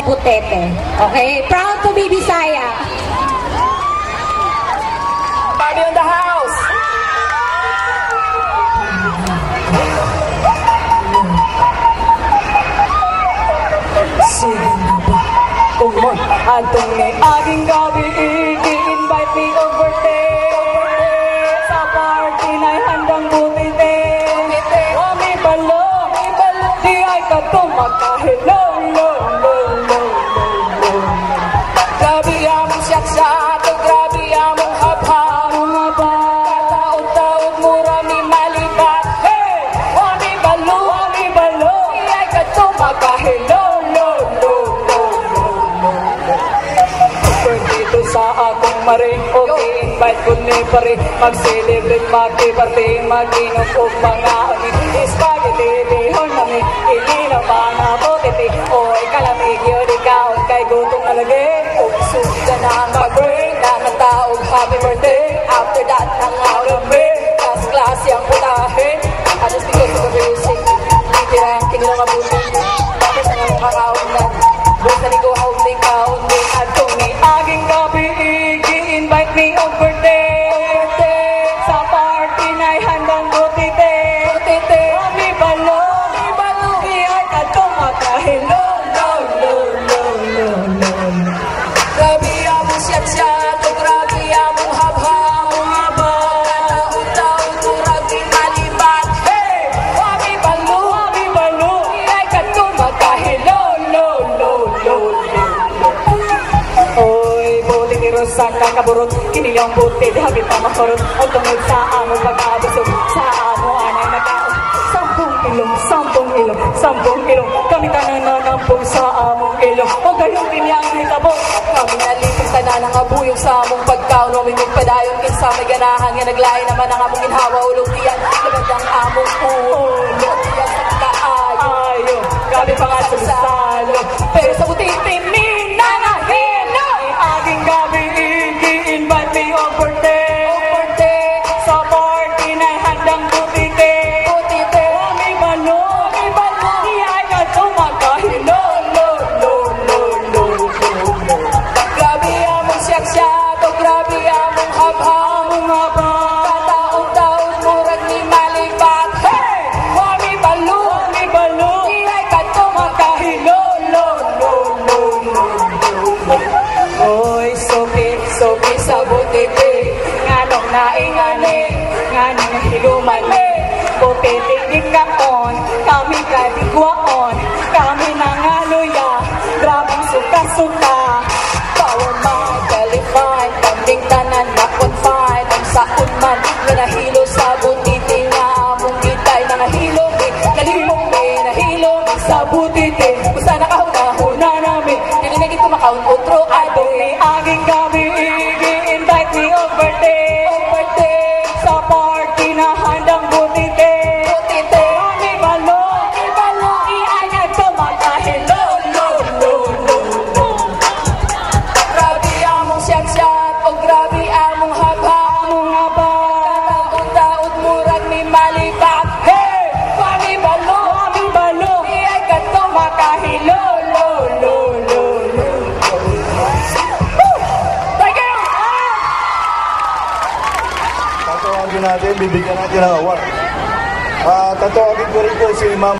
Butete. Okay? Proud to be Bisaya. Party in the house! Sige na ba? Kung mag-atong ni aking gabi, i-invite me over there. Sa party na'y handang butite. Wami balo, di ay katumaka-hello. Grabe among siyak-siyak, grabe among habang kataod-taod mura mi malibat. Hey! Wami balo, di ay katumaka-hello. Dito sa akong maring, okay, invite ko ni pare. Mag-celebrate, mag-party, mag-inom o mga spaghetti, bihon nami, ili na mga botete. Oy, kalamig yun ikaw, kay gutong nalagi. Upsug ka na ang mag-bring, na ng taong happy birthday. After that, nang out of bed, class yung putahe. Alas dito sa music, titira ang kinilong abuti. Bakit ang mga kaunan, buta ni ko hauling kaunin. At kung ni aging gabi, i-invite me over there. Sa party na'y handang butite. Wami balo, di ay katumaka-hello. Grabe among siyak-siyak, grabe among habang kataon-taon murag di malibat. Hey! Wami balo, di ay katumaka-hello. Oy, buti ni Rosa kakaburot, kiniyong buti di hagit pa makurot. O tungod sa amo pag-abusog, sa amo anay nagkaon. 10 ilong, kami kanananampong sa among ilong. O gayong pinyang hitabo, kami nalipong tanan ang abuyong sa among pagkaon. O may magpadayon kinsa may ganahan, nga naglain naman ang among ginhawa. Ulong tiyan, labad ang among ulo. Tiyan sa kaayo, grabe pa nga sa salo. Pero sa butiti, minanahino. Aging gabi, i-invite me over there. Sa party na'y handang butite. Wami balo, di ay katumaka-hello. Grabe among siyak-siyak, o grabe among habang kataon-taon murag ni malibat. Hey! Wami balo, di ay katumaka-hello. Oy, sopi sa butite, nganong naingani, nganong hiluman me. Butite gikaon, kami kadigwaon, kami nangaluya, grabing suka-suka. Power man, kalifan, kaming tanan na confine. Ang saon man, nahilo sa butite, nga among gitay, nahilo me, nalimong me, nahilo me sa butite. Kusa nakahuna namin, dili ito makaon utro. Adong ni aging gabi, i-invite me over there. Sa party na handang butite. Wami balo, di ay nagtumaka-hello. Grabe among siyak-siyak, o grabe among habang kataon-taon murag ni malibat. Hey! Wami balo, di ay katumaka-hello. Tatawagin natin, bibigyan natin ng award. Tatawagin ko rin po si Ma'am